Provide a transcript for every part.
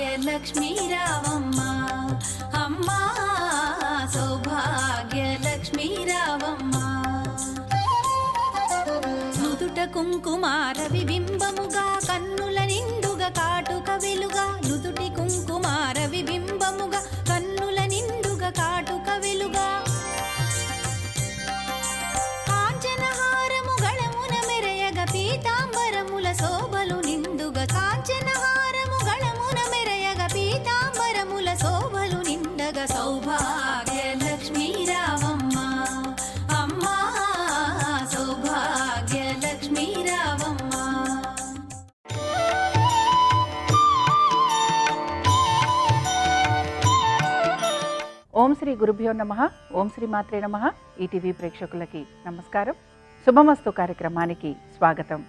సౌభాగ్యలక్ష్మీ రావమ్మ అమ్మా, సౌభాగ్యలక్ష్మీ రావమ్మ. నుదుట కుంకుమార విబింబముగా కన్నుల నిండుగా కాటుక వెలుగా, నుదుటి కుంకుమార విబింబముగా కన్నుల నిండుగా కాటుక వెలుగా, కాంచనహారము గళమున మెరయగ పీతాంబరముల శోభలు నిండుగా, కాంచనహారము గళమున మెరయగ పీతాంబరముల శోభలు నిండగా, సౌభాగ్యలక్ష్మీ రావమ్మ అమ్మా, సౌభాగ్యలక్ష్మీ రావమ్మ. ఓం శ్రీ గురుభ్యో నమః. ఓం శ్రీ మాత్రే నమః. ఈటీవీ ప్రేక్షకులకి నమస్కారం. శుభమస్తు కార్యక్రమానికి స్వాగతం.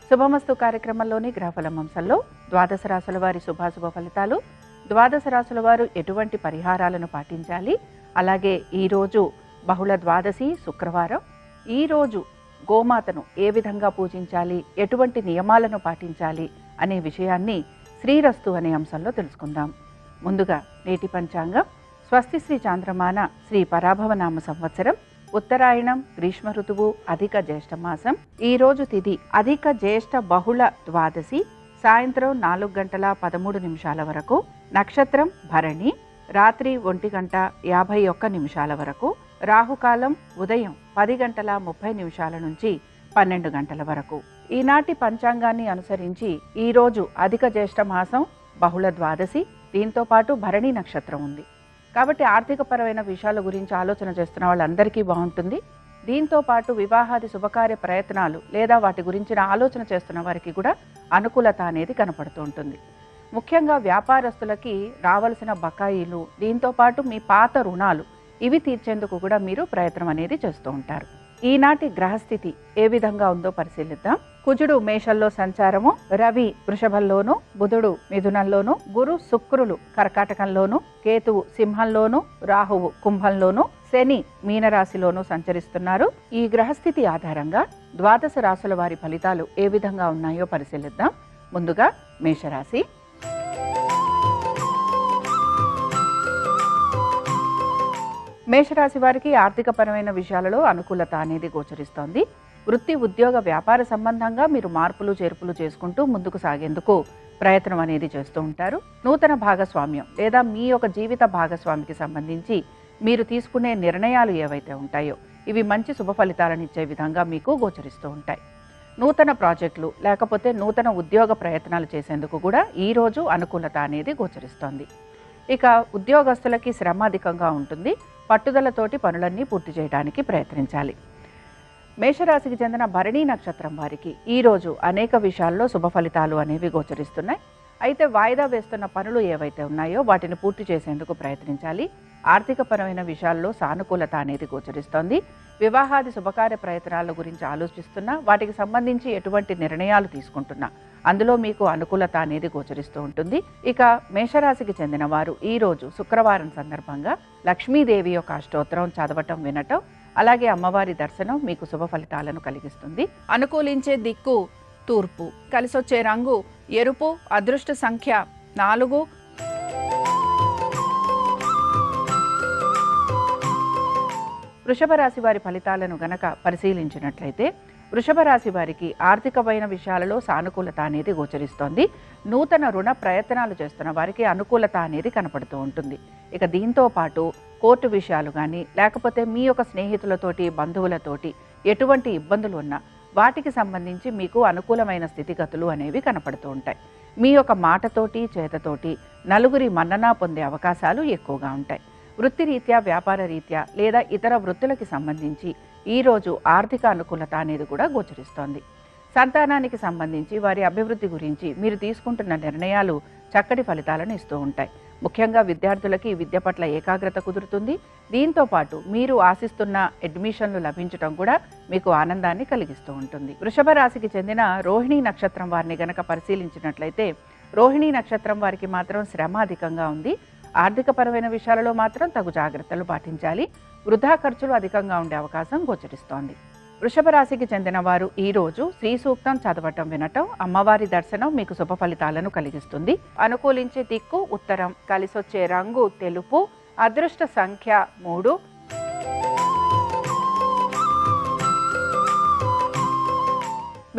శుభమస్తు కార్యక్రమంలోని గ్రహఫలం అంశంలో ద్వాదశ రాశుల వారి శుభాశుభ ఫలితాలు, ద్వాదశ రాశుల వారు ఎటువంటి పరిహారాలను పాటించాలి, అలాగే ఈరోజు బహుళ ద్వాదశి శుక్రవారం, ఈరోజు గోమాతను ఏ విధంగా పూజించాలి, ఎటువంటి నియమాలను పాటించాలి అనే విషయాన్ని శ్రీరస్తు అనే అంశంలో తెలుసుకుందాం. ముందుగా నేటి పంచాంగం. స్వస్తి శ్రీ చాంద్రమాన శ్రీ పరాభవనామ సంవత్సరం, ఉత్తరాయణం, గ్రీష్మ ఋతువు, అధిక జ్యేష్ఠమాసం. ఈరోజు తిథి అధిక జ్యేష్ఠ బహుళ ద్వాదశి, సాయంత్రం 4:13 వరకు. నక్షత్రం భరణి, రాత్రి 1:51 వరకు. రాహుకాలం ఉదయం 10:30 నుంచి 12 వరకు. ఈనాటి పంచాంగాన్ని అనుసరించి ఈరోజు అధిక జ్యేష్ఠ మాసం, బహుళ ద్వాదశి, దీంతో పాటు భరణి నక్షత్రం ఉంది. కాబట్టి ఆర్థికపరమైన విషయాల గురించి ఆలోచన చేస్తున్న వాళ్ళందరికీ బాగుంటుంది. దీంతో పాటు వివాహాది శుభకార్య ప్రయత్నాలు లేదా వాటి గురించిన ఆలోచన చేస్తున్న వారికి కూడా అనుకూలత అనేది కనపడుతూ ఉంటుంది. ముఖ్యంగా వ్యాపారస్తులకి రావాల్సిన బకాయిలు, దీంతో పాటు మీ పాత రుణాలు ఇవి తీర్చేందుకు కూడా మీరు ప్రయత్నం అనేది చేస్తూ ఉంటారు. ఈనాటి గ్రహస్థితి ఏ విధంగా ఉందో పరిశీలిద్దాం. కుజుడు మేషంలో సంచారము, రవి వృషభంలోను, బుధుడు మిథునంలోను, గురు శుక్రులు కర్కాటకంలోను, కేతువు సింహంలోను, రాహువు కుంభంలోను, శని మీనరాశిలోను సంచరిస్తున్నారు. ఈ గ్రహస్థితి ఆధారంగా ద్వాదశ రాశుల వారి ఫలితాలు ఏ విధంగా ఉన్నాయో పరిశీలిద్దాం. ముందుగా మేషరాశి. మేషరాశి వారికి ఆర్థికపరమైన విషయాలలో అనుకూలత అనేది గోచరిస్తోంది. వృత్తి, ఉద్యోగ, వ్యాపార సంబంధంగా మీరు మార్పులు చేర్పులు చేసుకుంటూ ముందుకు సాగేందుకు ప్రయత్నం అనేది చేస్తూ ఉంటారు. నూతన భాగస్వామ్యం లేదా మీ యొక్క జీవిత భాగస్వామికి సంబంధించి మీరు తీసుకునే నిర్ణయాలు ఏవైతే ఉంటాయో ఇవి మంచి శుభ ఫలితాలను ఇచ్చే విధంగా మీకు గోచరిస్తూ ఉంటాయి. నూతన ప్రాజెక్టులు లేకపోతే నూతన ఉద్యోగ ప్రయత్నాలు చేసేందుకు కూడా ఈరోజు అనుకూలత అనేది గోచరిస్తోంది. ఇక ఉద్యోగస్తులకి శ్రమ అధికంగా ఉంటుంది. పట్టుదలతోటి పనులన్నీ పూర్తి చేయడానికి ప్రయత్నించాలి. మేషరాశికి చెందిన భరణి నక్షత్రం వారికి ఈరోజు అనేక విషయాల్లో శుభ ఫలితాలు అనేవి గోచరిస్తున్నాయి. అయితే వాయిదా వేస్తున్న పనులు ఏవైతే ఉన్నాయో వాటిని పూర్తి చేసేందుకు ప్రయత్నించాలి. ఆర్థికపరమైన విషయాల్లో సానుకూలత అనేది గోచరిస్తోంది. వివాహాది శుభకార్య ప్రయత్నాల గురించి ఆలోచిస్తున్నా, వాటికి సంబంధించి ఎటువంటి నిర్ణయాలు తీసుకుంటున్నా అందులో మీకు అనుకూలత అనేది గోచరిస్తూ ఉంటుంది. ఇక మేషరాశికి చెందిన వారు ఈరోజు శుక్రవారం సందర్భంగా లక్ష్మీదేవి యొక్క అష్టోత్తరం చదవటం, వినటం, అలాగే అమ్మవారి దర్శనం మీకు శుభ ఫలితాలను కలిగిస్తుంది. అనుకూలించే దిక్కు తూర్పు, కలిసొచ్చే రంగు ఎరుపు, అదృష్ట సంఖ్య 4. వృషభ రాశి వారి ఫలితాలను గనక పరిశీలించినట్లయితే వృషభ రాశి వారికి ఆర్థికమైన విషయాలలో సానుకూలత అనేది గోచరిస్తోంది. నూతన రుణ ప్రయత్నాలు చేస్తున్న వారికి అనుకూలత అనేది కనపడుతూ ఉంటుంది. ఇక దీంతో పాటు కోర్టు విషయాలు కానీ లేకపోతే మీ యొక్క స్నేహితులతోటి, బంధువులతోటి ఎటువంటి ఇబ్బందులు ఉన్నా వాటికి సంబంధించి మీకు అనుకూలమైన స్థితిగతులు అనేవి కనపడుతూ ఉంటాయి. మీ యొక్క మాటతోటి, చేతతోటి నలుగురి మన్నన పొందే అవకాశాలు ఎక్కువగా ఉంటాయి. వృత్తిరీత్యా, వ్యాపార రీత్యా లేదా ఇతర వృత్తులకి సంబంధించి ఈరోజు ఆర్థిక అనుకూలత అనేది కూడా గోచరిస్తోంది. సంతానానికి సంబంధించి వారి అభివృద్ధి గురించి మీరు తీసుకుంటున్న నిర్ణయాలు చక్కటి ఫలితాలను ఇస్తూ ఉంటాయి. ముఖ్యంగా విద్యార్థులకి విద్య పట్ల ఏకాగ్రత కుదురుతుంది. దీంతో పాటు మీరు ఆశిస్తున్న అడ్మిషన్లు లభించడం కూడా మీకు ఆనందాన్ని కలిగిస్తూ ఉంటుంది. వృషభ రాశికి చెందిన రోహిణి నక్షత్రం వారిని గనక పరిశీలించినట్లయితే రోహిణి నక్షత్రం వారికి మాత్రం శ్రమ అధికంగా ఉంది. ఆర్థికపరమైన విషయాలలో మాత్రం తగు జాగ్రత్తలు పాటించాలి. వృధా ఖర్చులు అధికంగా ఉండే అవకాశం గోచరిస్తోంది. వృషభ రాశికి చెందిన వారు ఈ రోజు శ్రీ సూక్తం చదవటం వినటం, అమ్మవారి దర్శనం మీకు శుభ ఫలితాలను కలిగిస్తుంది. అనుకూలించే దిక్కు ఉత్తరం, కలిసొచ్చే రంగు తెలుపు, అదృష్ట సంఖ్య 3.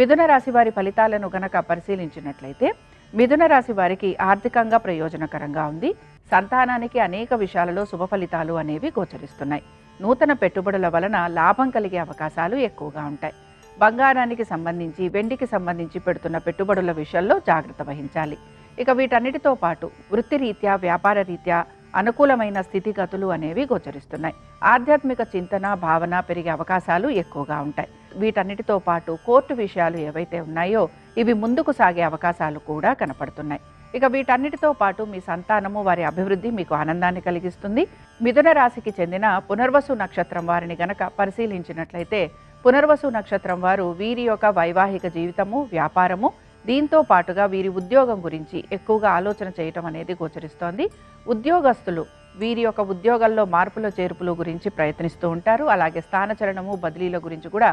మిథున రాశి వారి ఫలితాలను గనక పరిశీలించినట్లయితే మిథున రాశి వారికి ఆర్థికంగా ప్రయోజనకరంగా ఉంది. సంతానానికి అనేక విషయాలలో శుభ ఫలితాలు అనేవి గోచరిస్తున్నాయి. నూతన పెట్టుబడుల వలన లాభం కలిగే అవకాశాలు ఎక్కువగా ఉంటాయి. బంగారానికి సంబంధించి, వెండికి సంబంధించి పెడుతున్న పెట్టుబడుల విషయంలో జాగ్రత్త వహించాలి. ఇక వీటన్నిటితో పాటు వృత్తిరీత్యా, వ్యాపార రీత్యా అనుకూలమైన స్థితిగతులు అనేవి గోచరిస్తున్నాయి. ఆధ్యాత్మిక చింతన, భావన పెరిగే అవకాశాలు ఎక్కువగా ఉంటాయి. వీటన్నిటితో పాటు కోర్టు విషయాలు ఏవైతే ఉన్నాయో ఇవి ముందుకు సాగే అవకాశాలు కూడా కనపడుతున్నాయి. ఇక వీటన్నిటితో పాటు మీ సంతానము, వారి అభివృద్ధి మీకు ఆనందాన్ని కలిగిస్తుంది. మిథున రాశికి చెందిన పునర్వసు నక్షత్రం వారిని గనక పరిశీలించినట్లయితే పునర్వసు నక్షత్రం వారు వీరి యొక్క వైవాహిక జీవితము, వ్యాపారము, దీంతో పాటుగా వీరి ఉద్యోగం గురించి ఎక్కువగా ఆలోచన చేయటం అనేది గోచరిస్తోంది. ఉద్యోగస్తులు వీరి యొక్క ఉద్యోగాల్లో మార్పుల చేర్పుల గురించి ప్రయత్నిస్తూ ఉంటారు. అలాగే స్థానచలనము, బదిలీల గురించి కూడా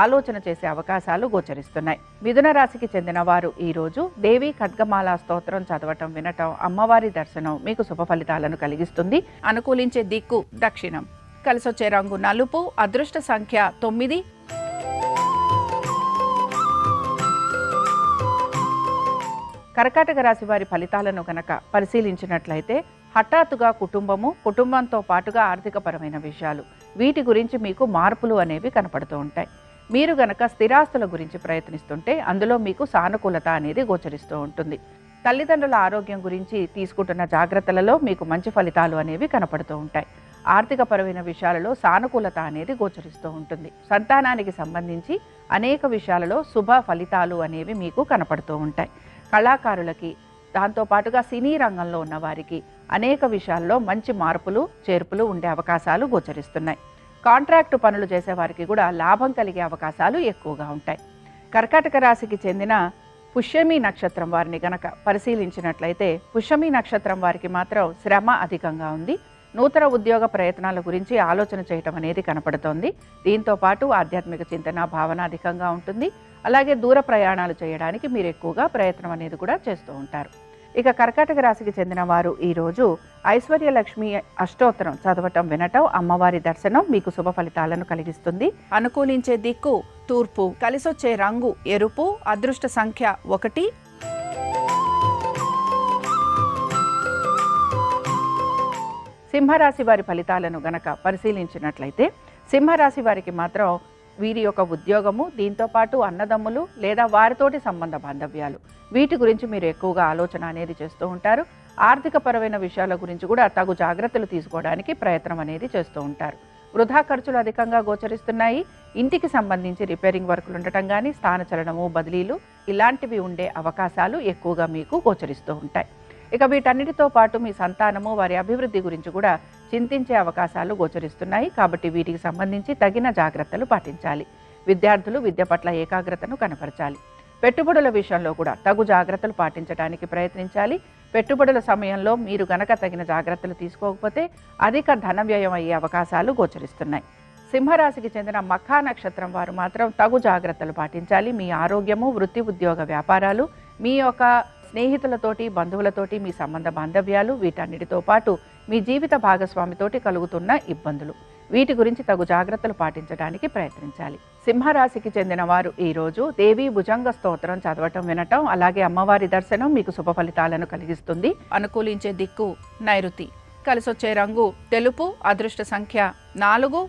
ఆలోచన చేసే అవకాశాలు గోచరిస్తున్నాయి. మిథున రాశికి చెందిన వారు ఈరోజు దేవి ఖడ్గమాల స్తోత్రం చదవటం వినటం, అమ్మవారి దర్శనం మీకు శుభ ఫలితాలను కలిగిస్తుంది. అనుకూలించే దిక్కు దక్షిణం, కలిసొచ్చే రంగు నలుపు, అదృష్ట సంఖ్య 9. కర్కాటక రాశి వారి ఫలితాలను కనుక పరిశీలించినట్లయితే హఠాత్తుగా కుటుంబంతో పాటుగా ఆర్థికపరమైన విషయాలు, వీటి గురించి మీకు మార్పులు అనేవి కనపడుతూ ఉంటాయి. మీరు గనక స్థిరాస్తుల గురించి ప్రయత్నిస్తుంటే అందులో మీకు సానుకూలత అనేది గోచరిస్తూ ఉంటుంది. తల్లిదండ్రుల ఆరోగ్యం గురించి తీసుకుంటున్న జాగ్రత్తలలో మీకు మంచి ఫలితాలు అనేవి కనపడుతూ ఉంటాయి. ఆర్థికపరమైన విషయాలలో సానుకూలత అనేది గోచరిస్తూ ఉంటుంది. సంతానానికి సంబంధించి అనేక విషయాలలో శుభ ఫలితాలు అనేవి మీకు కనపడుతూ ఉంటాయి. కళాకారులకి, దాంతోపాటుగా సినీ రంగంలో ఉన్న వారికి అనేక విషయాల్లో మంచి మార్పులు, చేర్పులు ఉండే అవకాశాలు గోచరిస్తున్నాయి. కాంట్రాక్టు పనులు చేసేవారికి కూడా లాభం కలిగే అవకాశాలు ఎక్కువగా ఉంటాయి. కర్కాటక రాశికి చెందిన పుష్యమి నక్షత్రం వారిని గనక పరిశీలించినట్లయితే పుష్యమి నక్షత్రం వారికి మాత్రం శ్రమ అధికంగా ఉంది. నూతన ఉద్యోగ ప్రయత్నాల గురించి ఆలోచన చేయటం అనేది కనపడుతోంది. దీంతో పాటు ఆధ్యాత్మిక చింతన, భావన అధికంగా ఉంటుంది. అలాగే దూర ప్రయాణాలు చేయడానికి మీరు ఎక్కువగా ప్రయత్నం అనేది కూడా చేస్తూ ఉంటారు. ఇక కర్కాటక రాశికి చెందిన వారు ఈరోజు ఐశ్వర్యలక్ష్మి అష్టోత్తరం చదవటం వినటం, అమ్మవారి దర్శనం మీకు శుభ ఫలితాలను కలిగిస్తుంది. అనుకూలించే దిక్కు తూర్పు, కలిసొచ్చే రంగు ఎరుపు, అదృష్ట సంఖ్య 1. సింహరాశి వారి ఫలితాలను గనక పరిశీలించినట్లయితే సింహరాశి వారికి మాత్రం వీరి యొక్క ఉద్యోగము, దీంతో పాటు అన్నదమ్ములు లేదా వారితోటి సంబంధ బాంధవ్యాలు, వీటి గురించి మీరు ఎక్కువగా ఆలోచన అనేది చేస్తూ ఉంటారు. ఆర్థిక పరమైన విషయాల గురించి కూడా తగు జాగ్రత్తలు తీసుకోవడానికి ప్రయత్నం అనేది చేస్తూ ఉంటారు. వృధా ఖర్చులు అధికంగా గోచరిస్తున్నాయి. ఇంటికి సంబంధించి రిపేరింగ్ వర్కులు ఉండటం కానీ, స్థానచలనము, బదిలీలు ఇలాంటివి ఉండే అవకాశాలు ఎక్కువగా మీకు గోచరిస్తూ ఉంటాయి. ఇక వీటన్నిటితో పాటు మీ సంతానము, వారి అభివృద్ధి గురించి కూడా చింతించే అవకాశాలు గోచరిస్తున్నాయి. కాబట్టి వీటికి సంబంధించి తగిన జాగ్రత్తలు పాటించాలి. విద్యార్థులు విద్య పట్ల ఏకాగ్రతను కనపరచాలి. పెట్టుబడుల విషయంలో కూడా తగు జాగ్రత్తలు పాటించడానికి ప్రయత్నించాలి. పెట్టుబడుల సమయంలో మీరు గనక తగిన జాగ్రత్తలు తీసుకోకపోతే అధిక ధన వ్యయం అయ్యే అవకాశాలు గోచరిస్తున్నాయి. సింహరాశికి చెందిన మఖా నక్షత్రం వారు మాత్రం తగు జాగ్రత్తలు పాటించాలి. మీ ఆరోగ్యము, వృత్తి, ఉద్యోగ వ్యాపారాలు, మీ యొక్క స్నేహితులతోటి, బంధువులతోటి మీ సంబంధ బాంధవ్యాలు, వీటన్నిటితో పాటు మీ జీవిత భాగస్వామితోటి కలుగుతున్న ఇబ్బందులు, వీటి గురించి తగు జాగ్రత్తలు పాటించడానికి ప్రయత్నించాలి. సింహరాశికి చెందిన వారు ఈరోజు దేవి భుజంగ స్తోత్రం చదవటం వినటం, అలాగే అమ్మవారి దర్శనం మీకు శుభ ఫలితాలను కలిగిస్తుంది. అనుకూలించే దిక్కు నైరుతి, కలిసొచ్చే రంగు తెలుపు, అదృష్ట సంఖ్య 4.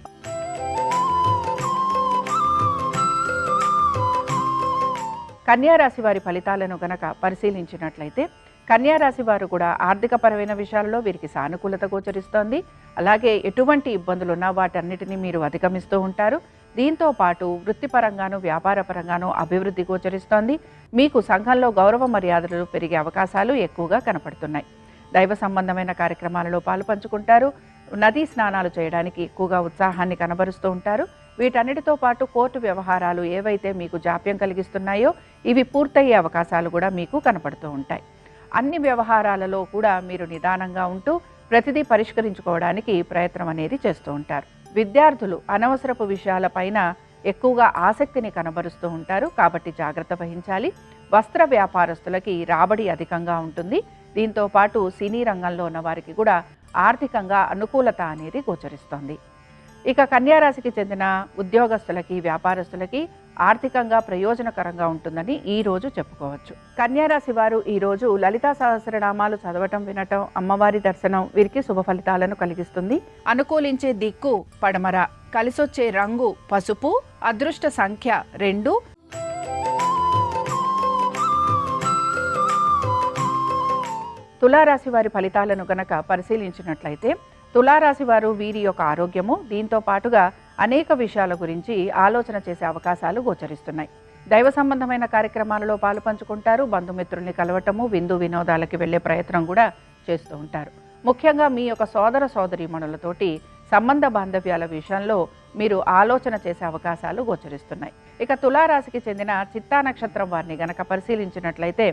కన్యారాశి వారి ఫలితాలను గనక పరిశీలించినట్లయితే కన్యారాశి వారు కూడా ఆర్థికపరమైన విషయాలలో వీరికి సానుకూలత గోచరిస్తోంది. అలాగే ఎటువంటి ఇబ్బందులున్నా వాటన్నిటిని మీరు అధిగమిస్తూ ఉంటారు. దీంతో పాటు వృత్తిపరంగాను, వ్యాపార పరంగాను అభివృద్ధి గోచరిస్తోంది. మీకు సంఘంలో గౌరవ మర్యాదలు పెరిగే అవకాశాలు ఎక్కువగా కనపడుతున్నాయి. దైవ సంబంధమైన కార్యక్రమాలలో పాలుపంచుకుంటారు. నదీ స్నానాలు చేయడానికి ఎక్కువగా ఉత్సాహాన్ని కనబరుస్తూ ఉంటారు. వీటన్నిటితో పాటు కోర్టు వ్యవహారాలు ఏవైతే మీకు జాప్యం కలిగిస్తున్నాయో ఇవి పూర్తయ్యే అవకాశాలు కూడా మీకు కనపడుతూ ఉంటాయి. అన్ని వ్యవహారాలలో కూడా మీరు నిదానంగా ఉంటూ ప్రతిదీ పరిష్కరించుకోవడానికి ప్రయత్నం అనేది చేస్తూ ఉంటారు. విద్యార్థులు అనవసరపు విషయాలపైన ఎక్కువగా ఆసక్తిని కనబరుస్తూ ఉంటారు, కాబట్టి జాగ్రత్త వహించాలి. వస్త్ర వ్యాపారస్తులకి రాబడి అధికంగా ఉంటుంది. దీంతో పాటు సినీ రంగంలో ఉన్న వారికి కూడా ఆర్థికంగా అనుకూలత అనేది గోచరిస్తోంది. ఇక కన్యారాశికి చెందిన ఉద్యోగస్తులకి, వ్యాపారస్తులకి ఆర్థికంగా ప్రయోజనకరంగా ఉంటుందని ఈ రోజు చెప్పుకోవచ్చు. కన్యారాశి వారు ఈ రోజు లలితా సహస్రనామాలు చదవటం, వినటం, అమ్మవారి దర్శనం వీరికి శుభ ఫలితాలను కలిగిస్తుంది. అనుకూలించే దిక్కు పడమర, కలిసొచ్చే రంగు పసుపు, అదృష్ట సంఖ్య 2. తులారాశి వారి ఫలితాలను గనక పరిశీలించినట్లయితే తులారాశి వారు వీరి యొక్క ఆరోగ్యము, దీంతో పాటుగా అనేక విషయాల గురించి ఆలోచన చేసే అవకాశాలు గోచరిస్తున్నాయి. దైవ సంబంధమైన కార్యక్రమాలలో పాలు పంచుకుంటారు. బంధుమిత్రుల్ని కలవటము, విందు వినోదాలకి వెళ్ళే ప్రయత్నం కూడా చేస్తూ ఉంటారు. ముఖ్యంగా మీ యొక్క సోదర సోదరీమణులతోటి సంబంధ బాంధవ్యాల విషయంలో మీరు ఆలోచన చేసే అవకాశాలు గోచరిస్తున్నాయి. ఇక తులారాశికి చెందిన చిత్తా నక్షత్రం వారిని గనక పరిశీలించినట్లయితే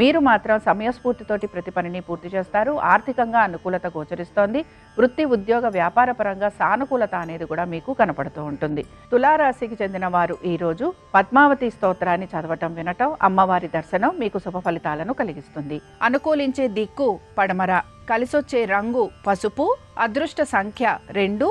మీరు మాత్రం సమయస్ఫూర్తితోటి ప్రతి పనిని పూర్తి చేస్తారు. ఆర్థికంగా అనుకూలత గోచరిస్తోంది. వృత్తి, ఉద్యోగ, వ్యాపార పరంగా సానుకూలత అనేది కూడా మీకు కనపడుతూ ఉంటుంది. తులారాశికి చెందిన వారు ఈరోజు పద్మావతి స్తోత్రాన్ని చదవటం, వినటం, అమ్మవారి దర్శనం మీకు శుభ ఫలితాలను కలిగిస్తుంది. అనుకూలించే దిక్కు పడమర, కలిసొచ్చే రంగు పసుపు, అదృష్ట సంఖ్య 2.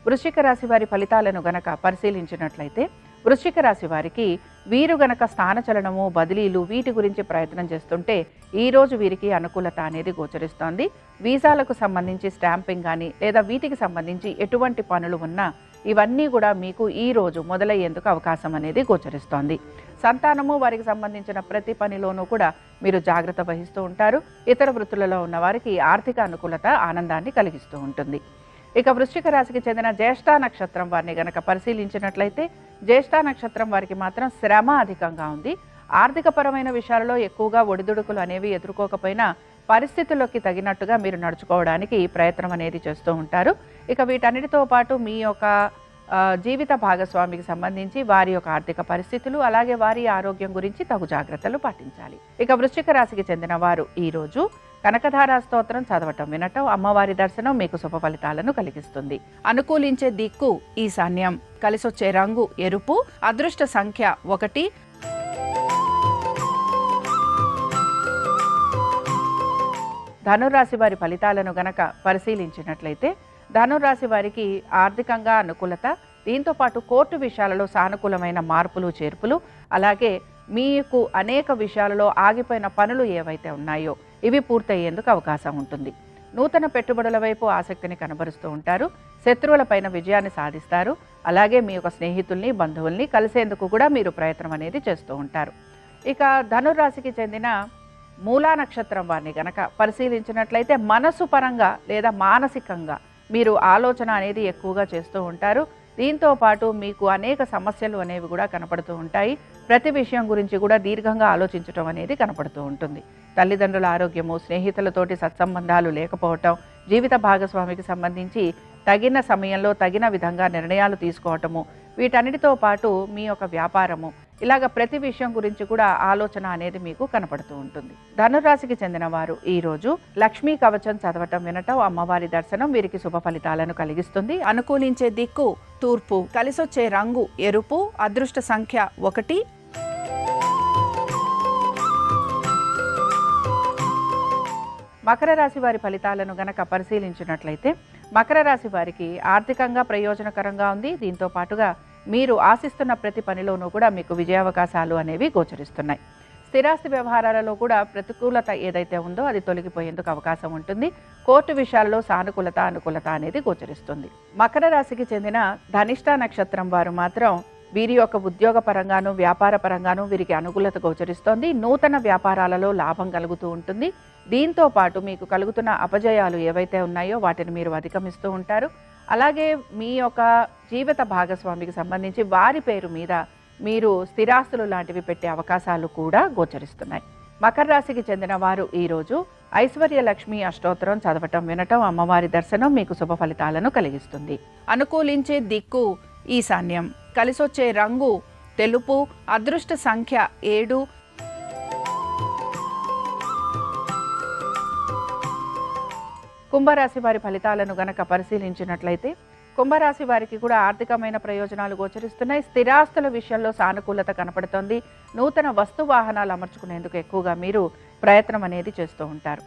వృశ్చిక రాశి వారి ఫలితాలను గనక పరిశీలించినట్లయితే వృశ్చిక రాశి వారికి వీరు గనక స్థానచలనము, బదిలీలు వీటి గురించి ప్రయత్నం చేస్తుంటే ఈ రోజు వీరికి అనుకూలత అనేది గోచరిస్తోంది. వీసాలకు సంబంధించి స్టాంపింగ్ కానీ లేదా వీటికి సంబంధించి ఎటువంటి పనులు ఉన్నా ఇవన్నీ కూడా మీకు ఈ రోజు మొదలయ్యేందుకు అవకాశం అనేది గోచరిస్తోంది. సంతానము, వారికి సంబంధించిన ప్రతి పనిలోనూ కూడా మీరు జాగ్రత్త వహిస్తూ ఉంటారు. ఇతర వృత్తులలో ఉన్న వారికి ఆర్థిక అనుకూలత ఆనందాన్ని కలిగిస్తూ ఉంటుంది. ఇక వృశ్చిక రాశికి చెందిన జ్యేష్ఠ నక్షత్రం వారిని గనక పరిశీలించినట్లయితే జ్యేష్ఠ నక్షత్రం వారికి మాత్రం శ్రమ అధికంగా ఉంది. ఆర్థికపరమైన విషయాలలో ఎక్కువగా ఒడిదుడుకులు అనేవి ఎదుర్కోకపోయినా పరిస్థితుల్లోకి తగినట్టుగా మీరు నడుచుకోవడానికి ప్రయత్నం అనేది చేస్తూ ఉంటారు. ఇక వీటన్నిటితో పాటు మీ యొక్క జీవిత భాగస్వామికి సంబంధించి వారి యొక్క ఆర్థిక పరిస్థితులు, అలాగే వారి ఆరోగ్యం గురించి తగు జాగ్రత్తలు పాటించాలి. ఇక వృశ్చిక రాశికి చెందిన వారు ఈరోజు కనకధారా స్తోత్రం చదవటం, వినటం, అమ్మవారి దర్శనం మీకు శుభ ఫలితాలను కలిగిస్తుంది. అనుకూలించే దిక్కు ఈశాన్యం, కలిసొచ్చే రంగు ఎరుపు, అదృష్ట సంఖ్య 1. ధనురాశి వారి ఫలితాలను గనక పరిశీలించినట్లయితే ధనురాశి వారికి ఆర్థికంగా అనుకూలత, దీంతో పాటు కోర్టు విషయాలలో సానుకూలమైన మార్పులు, చేర్పులు, అలాగే మీకు అనేక విషయాలలో ఆగిపోయిన పనులు ఏవైతే ఉన్నాయో ఇవి పూర్తయ్యేందుకు అవకాశం ఉంటుంది. నూతన పెట్టుబడుల వైపు ఆసక్తిని కనబరుస్తూ ఉంటారు. శత్రువులపైన విజయాన్ని సాధిస్తారు. అలాగే మీ యొక్క స్నేహితుల్ని, బంధువుల్ని కలిసేందుకు కూడా మీరు ప్రయత్నం అనేది చేస్తూ ఉంటారు. ఇక ధనురాశికి చెందిన మూలా నక్షత్రం వారిని గనక పరిశీలించినట్లయితే మనసు పరంగా లేదా మానసికంగా మీరు ఆలోచన అనేది ఎక్కువగా చేస్తూ ఉంటారు. దీంతో పాటు మీకు అనేక సమస్యలు అనేవి కూడా కనపడుతూ ఉంటాయి. ప్రతి విషయం గురించి కూడా దీర్ఘంగా ఆలోచించడం అనేది కనపడుతూ ఉంటుంది. తల్లిదండ్రుల ఆరోగ్యము, స్నేహితులతోటి సత్సంబంధాలు లేకపోవటం, జీవిత భాగస్వామికి సంబంధించి తగిన సమయంలో తగిన విధంగా నిర్ణయాలు తీసుకోవటము, వీటన్నిటితో పాటు మీ యొక్క వ్యాపారము, ఇలాగ ప్రతి విషయం గురించి కూడా ఆలోచన అనేది మీకు కనపడుతూ ఉంటుంది. ధనురాశికి చెందిన వారు ఈరోజు లక్ష్మీ కవచం చదవటం, వినటం, అమ్మవారి దర్శనం వీరికి శుభ ఫలితాలను కలిగిస్తుంది. అనుకూలించే దిక్కు తూర్పు, కలిసొచ్చే రంగు ఎరుపు, అదృష్ట సంఖ్య 1. మకర రాశి వారి ఫలితాలను గనక పరిశీలించినట్లయితే మకర రాశి వారికి ఆర్థికంగా ప్రయోజనకరంగా ఉంది. దీంతో పాటుగా మీరు ఆశిస్తున్న ప్రతి పనిలోనూ కూడా మీకు విజయావకాశాలు అనేవి గోచరిస్తున్నాయి. స్థిరాస్తి వ్యవహారాలలో కూడా ప్రతికూలత ఏదైతే ఉందో అది తొలగిపోయేందుకు అవకాశం ఉంటుంది. కోర్టు విషయాల్లో సానుకూలత, అనుకూలత అనేది గోచరిస్తుంది. మకర రాశికి చెందిన ధనిష్ట నక్షత్రం వారు మాత్రం వీరి యొక్క ఉద్యోగ పరంగాను, వ్యాపార పరంగాను వీరికి అనుకూలత గోచరిస్తోంది. నూతన వ్యాపారాలలో లాభం కలుగుతూ ఉంటుంది. దీంతో పాటు మీకు కలుగుతున్న అపజయాలు ఏవైతే ఉన్నాయో వాటిని మీరు అధిగమిస్తూ ఉంటారు. అలాగే మీ యొక్క జీవిత భాగస్వామికి సంబంధించి వారి పేరు మీద మీరు స్థిరాస్తులు లాంటివి పెట్టే అవకాశాలు కూడా గోచరిస్తున్నాయి. మకర రాశికి చెందిన వారు ఈరోజు ఐశ్వర్యలక్ష్మి అష్టోత్తరం చదవటం, వినటం, అమ్మవారి దర్శనం మీకు శుభ ఫలితాలను కలిగిస్తుంది. అనుకూలించే దిక్కు ఈశాన్యం, కలిసొచ్చే రంగు తెలుపు, అదృష్ట సంఖ్య 7. కుంభరాశి వారి ఫలితాలను గనక పరిశీలించినట్లయితే కుంభరాశి వారికి కూడా ఆర్థికమైన ప్రయోజనాలు గోచరిస్తున్నాయి. స్థిరాస్తుల విషయంలో సానుకూలత కనపడుతోంది. నూతన వస్తు వాహనాలు అమర్చుకునేందుకు ఎక్కువగా మీరు ప్రయత్నం అనేది చేస్తూ ఉంటారు.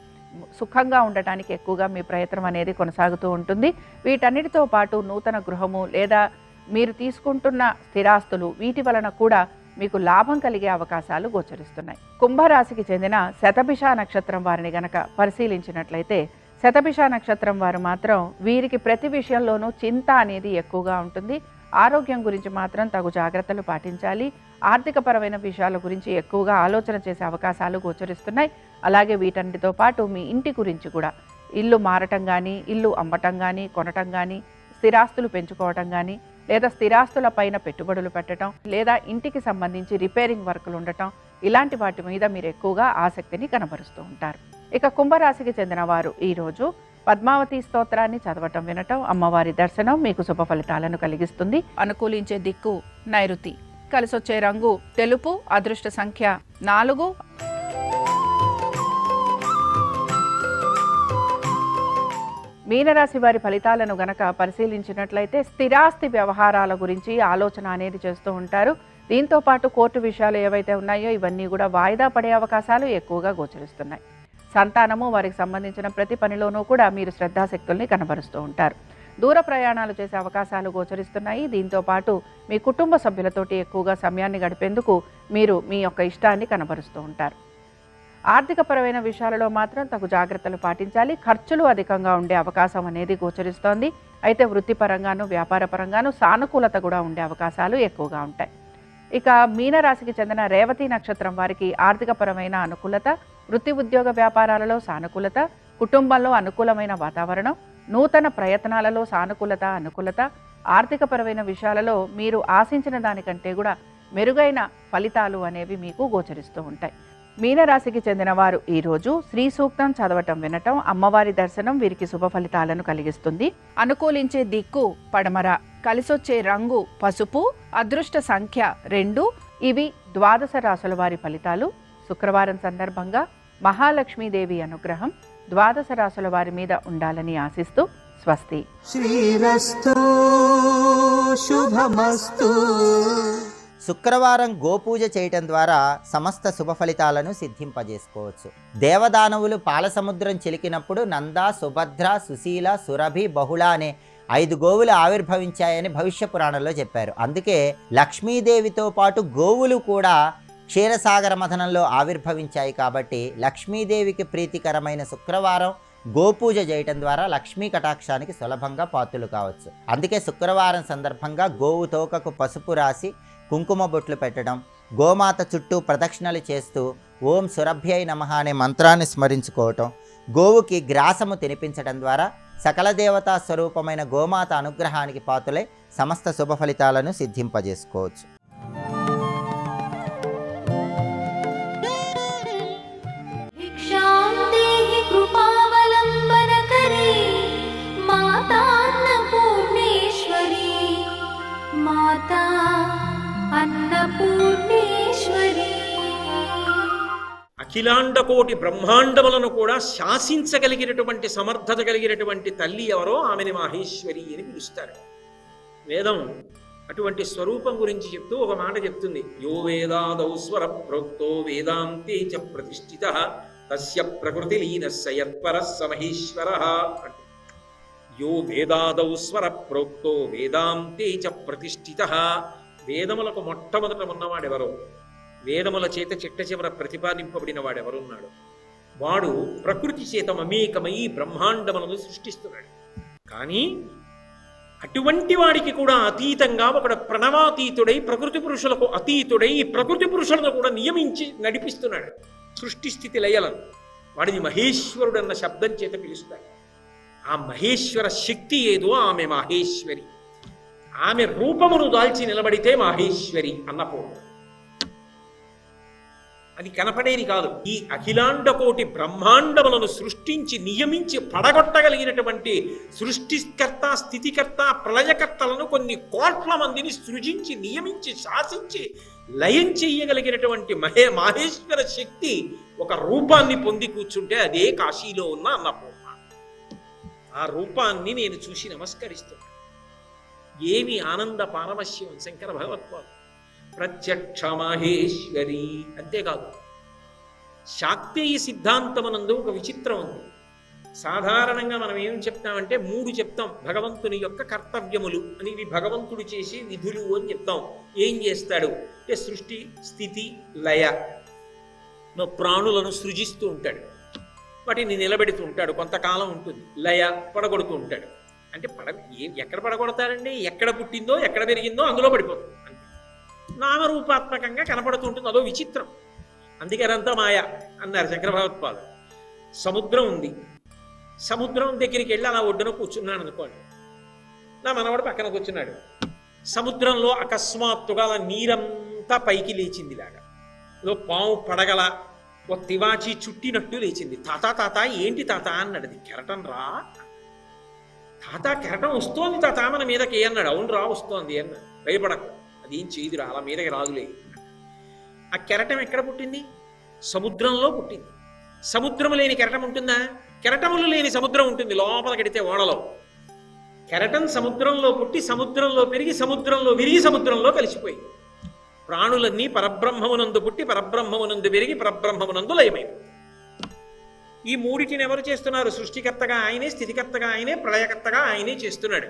సుఖంగా ఉండటానికి ఎక్కువగా మీ ప్రయత్నం అనేది కొనసాగుతూ ఉంటుంది. వీటన్నిటితో పాటు నూతన గృహము లేదా మీరు తీసుకుంటున్న స్థిరాస్తులు వీటి వలన కూడా మీకు లాభం కలిగే అవకాశాలు గోచరిస్తున్నాయి. కుంభరాశికి చెందిన శతభిష నక్షత్రం వారిని గనక పరిశీలించినట్లయితే శతభిష నక్షత్రం వారు మాత్రం వీరికి ప్రతి విషయంలోనూ చింత అనేది ఎక్కువగా ఉంటుంది. ఆరోగ్యం గురించి మాత్రం తగు జాగ్రత్తలు పాటించాలి. ఆర్థికపరమైన విషయాల గురించి ఎక్కువగా ఆలోచన చేసే అవకాశాలు గోచరిస్తున్నాయి. అలాగే వీటన్నిటితో పాటు మీ ఇంటి గురించి కూడా ఇల్లు మారటం కానీ, ఇల్లు అమ్మటం కానీ, కొనటం కానీ, స్థిరాస్తులు పెంచుకోవటం కానీ, లేదా స్థిరాస్తుల పైన పెట్టుబడులు పెట్టడం, లేదా ఇంటికి సంబంధించి రిపేరింగ్ వర్కులు ఉండటం, ఇలాంటి వాటి మీద మీరు ఎక్కువగా ఆసక్తిని కనబరుస్తూ ఉంటారు. ఇక కుంభరాశికి చెందిన వారు ఈరోజు పద్మావతి స్తోత్రాన్ని చదవటం, వినటం, అమ్మవారి దర్శనం మీకు శుభ ఫలితాలను కలిగిస్తుంది. అనుకూలించే దిక్కు నైరుతి, కలిసొచ్చే రంగు తెలుపు, అదృష్ట సంఖ్య 4. మీనరాశి వారి ఫలితాలను గనక పరిశీలించినట్లయితే స్థిరాస్తి వ్యవహారాల గురించి ఆలోచన అనేది చేస్తూ ఉంటారు. దీంతో పాటు కోర్టు విషయాలు ఏవైతే ఉన్నాయో ఇవన్నీ కూడా వాయిదా పడే అవకాశాలు ఎక్కువగా గోచరిస్తున్నాయి. సంతానము, వారికి సంబంధించిన ప్రతి పనిలోనూ కూడా మీరు శ్రద్ధాశక్తుల్ని కనబరుస్తూ ఉంటారు. దూర ప్రయాణాలు చేసే అవకాశాలు గోచరిస్తున్నాయి. దీంతో పాటు మీ కుటుంబ సభ్యులతోటి ఎక్కువగా సమయాన్ని గడిపేందుకు మీరు మీ యొక్క ఇష్టాన్ని కనబరుస్తూ ఉంటారు. ఆర్థికపరమైన విషయాలలో మాత్రం తగు జాగ్రత్తలు పాటించాలి. ఖర్చులు అధికంగా ఉండే అవకాశం అనేది గోచరిస్తోంది. అయితే వృత్తిపరంగాను, వ్యాపారపరంగాను సానుకూలత కూడా ఉండే అవకాశాలు ఎక్కువగా ఉంటాయి. ఇక మీనరాశికి చెందిన రేవతి నక్షత్రం వారికి ఆర్థికపరమైన అనుకూలత, వృత్తి ఉద్యోగ వ్యాపారాలలో సానుకూలత, కుటుంబంలో అనుకూలమైన వాతావరణం, నూతన ప్రయత్నాలలో సానుకూలత, అనుకూలత, ఆర్థికపరమైన విషయాలలో మీరు ఆశించిన దానికంటే కూడా మెరుగైన ఫలితాలు అనేవి మీకు గోచరిస్తూ ఉంటాయి. మీనరాశికి చెందిన వారు ఈరోజు శ్రీ సూక్తం చదవటం, వినటం, అమ్మవారి దర్శనం వీరికి శుభ ఫలితాలను కలిగిస్తుంది. అనుకూలించే దిక్కు పడమర, కలిసొచ్చే రంగు పసుపు, అదృష్ట సంఖ్య 2. ఇవి ద్వాదశ రాశుల వారి ఫలితాలు. శుక్రవారం సందర్భంగా మహాలక్ష్మీదేవి అనుగ్రహం ద్వాదశ రాశుల వారి మీద ఉండాలని ఆశిస్తూ స్వస్తి. శ్రీరస్తు శుభమస్తు. శుక్రవారం గోపూజ చేయటం ద్వారా సమస్త శుభ ఫలితాలను సిద్ధింపజేసుకోవచ్చు. దేవదానవులు పాలసముద్రం చిలికినప్పుడు నంద, సుభద్ర, సుశీల, సురభి, బహుళ అనే 5 గోవులు ఆవిర్భవించాయని భవిష్య పురాణంలో చెప్పారు. అందుకే లక్ష్మీదేవితో పాటు గోవులు కూడా క్షీరసాగర మథనంలో ఆవిర్భవించాయి. కాబట్టి లక్ష్మీదేవికి ప్రీతికరమైన శుక్రవారం గోపూజ చేయటం ద్వారా లక్ష్మీ కటాక్షానికి సులభంగా పాత్రులు కావచ్చు. అందుకే శుక్రవారం సందర్భంగా గోవు తోకకు పసుపు రాసి కుంకుమ బొట్లు పెట్టడం, గోమాత చుట్టూ ప్రదక్షిణలు చేస్తూ ఓం సురభ్యై నమః అనే మంత్రాన్ని స్మరించుకోవటం, గోవుకి గ్రాసము తినిపించడం ద్వారా సకల దేవతా స్వరూపమైన గోమాత అనుగ్రహానికి పాత్రులై సమస్త శుభ ఫలితాలను సిద్ధింపజేసుకోవచ్చు. భిక్షాం దేహి కృపావలంబనకరే మాతాన్నపూర్ణేశ్వరీ, మాతా అన్నపూర్ణేశ్వరీ. అఖిలాండకోటి బ్రహ్మాండములను కూడా శాసించగలిగినటువంటి సమర్థత కలిగినటువంటి తల్లి ఎవరో ఆమెని మాహేశ్వరి అని పిలుస్తారు. వేదం అటువంటి స్వరూపం గురించి చెప్తూ ఒక మాట చెప్తుంది. యో వేదాదౌ స్వర ప్రోక్తో వేదాంతే చ ప్రతిష్ఠితః తస్య ప్రకృతి లీనస్య యత్పరః స మహేశ్వరః. యో వేదాదౌ స్వర ప్రోక్తో వేదాంతే చ ప్రతిష్ఠితః. వేదములకు మొట్టమొదట ఉన్నవాడెవరో, వేదముల చేత చిట్ట చివర ప్రతిపాదింపబడిన వాడెవరున్నాడు, వాడు ప్రకృతి చేత మమేకమై బ్రహ్మాండములను సృష్టిస్తున్నాడు. కానీ అటువంటి వాడికి కూడా అతీతంగా ఒకడు ప్రణవాతీతుడై ప్రకృతి పురుషులకు అతీతుడై ఈ ప్రకృతి పురుషులను కూడా నియమించి నడిపిస్తున్నాడు సృష్టి స్థితి లయలను. వాడిని మహేశ్వరుడు అన్న శబ్దం చేత పిలుస్తాడు. ఆ మహేశ్వర శక్తి ఏదో ఆమె మాహేశ్వరి. ఆమె రూపమును దాల్చి నిలబడితే మాహేశ్వరి అన్నపూర్ణ. అది కనపడేది కాదు. ఈ అఖిలాండకోటి బ్రహ్మాండములను సృష్టించి నియమించి పడగొట్టగలిగినటువంటి సృష్టికర్త, స్థితికర్త, ప్రళయకర్తలను కొన్ని కోట్ల మందిని సృజించి నియమించి శాసించి లయం చెయ్యగలిగినటువంటి మాహేశ్వర శక్తి ఒక రూపాన్ని పొంది కూర్చుంటే అదే కాశీలో ఉన్న అన్నపూర్ణ. ఆ రూపాన్ని నేను చూసి నమస్కరిస్తున్నాను. ఏమి ఆనంద పారవశ్యం శంకర భగవత్పాదు. ప్రత్యక్ష మహేశ్వరి. అంతేకాదు, శాక్తేయ సిద్ధాంతమునందు ఒక విచిత్రం ఉంది. సాధారణంగా మనం ఏం చెప్తామంటే 3 చెప్తాం భగవంతుని యొక్క కర్తవ్యములు అని. ఇవి భగవంతుడు చేసే విధులు అని చెప్తాం. ఏం చేస్తాడు అంటే సృష్టి, స్థితి, లయ. ప్రాణులను సృజిస్తూ ఉంటాడు, వాటిని నిలబెడుతూ ఉంటాడు, కొంతకాలం ఉంటుంది. లయ, పడగొడుతూ ఉంటాడు. అంటే ఎక్కడ పడగొడతాడండి? ఎక్కడ పుట్టిందో ఎక్కడ పెరిగిందో అందులో పడిపోతుంది. అంతే, నామరూపాత్మకంగా కనపడుతూ ఉంటుంది. అదో విచిత్రం. అందుకే అదంతా మాయ అన్నారు శంకర భగవత్పాదు. సముద్రం ఉంది, సముద్రం దగ్గరికి వెళ్ళి అలా ఒడ్డున కూర్చున్నాను అనుకోండి. నా మనవాడు పక్కన కూర్చున్నాడు. సముద్రంలో అకస్మాత్తుగా అలా నీరంతా పైకి లేచిందిలాగా, ఏదో పాము పడగల ఓ తివాచి చుట్టినట్టు లేచింది. తాత తాత ఏంటి తాత అన్నాడు. అది కెరటం రా తాత, కెరటం వస్తోంది తాత మన మీదకి అన్నాడు. అవును రా వస్తోంది అన్నాడు. భయపడకు, అదేం చేయదురా, అలా మీదకి రాదులే. ఆ కెరటం ఎక్కడ పుట్టింది? సముద్రంలో పుట్టింది. సముద్రం లేని కెరటం ఉంటుందా? కెరటములు లేని సముద్రం ఉంటుంది లోపల కడితే ఓడలో. కెరటం సముద్రంలో పుట్టి సముద్రంలో పెరిగి సముద్రంలో విరిగి సముద్రంలో కలిసిపోయి. ప్రాణులన్నీ పరబ్రహ్మమునందు పుట్టి పరబ్రహ్మమునందు పెరిగి పరబ్రహ్మమునందు లయమైపోయి. ఈ మూడిటిని ఎవరు చేస్తున్నారు? సృష్టికర్తగా ఆయనే, స్థితికర్తగా ఆయనే, ప్రళయకర్తగా ఆయనే చేస్తున్నాడు.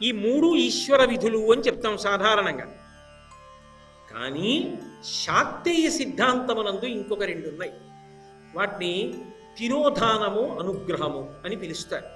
ఈ 3 ఈశ్వర విధులు అని చెప్తాం సాధారణంగా. కానీ శాక్తేయ సిద్ధాంతమునందు ఇంకొక 2 ఉన్నాయి. వాటిని తిరోధానము, అనుగ్రహము అని పిలుస్తారు.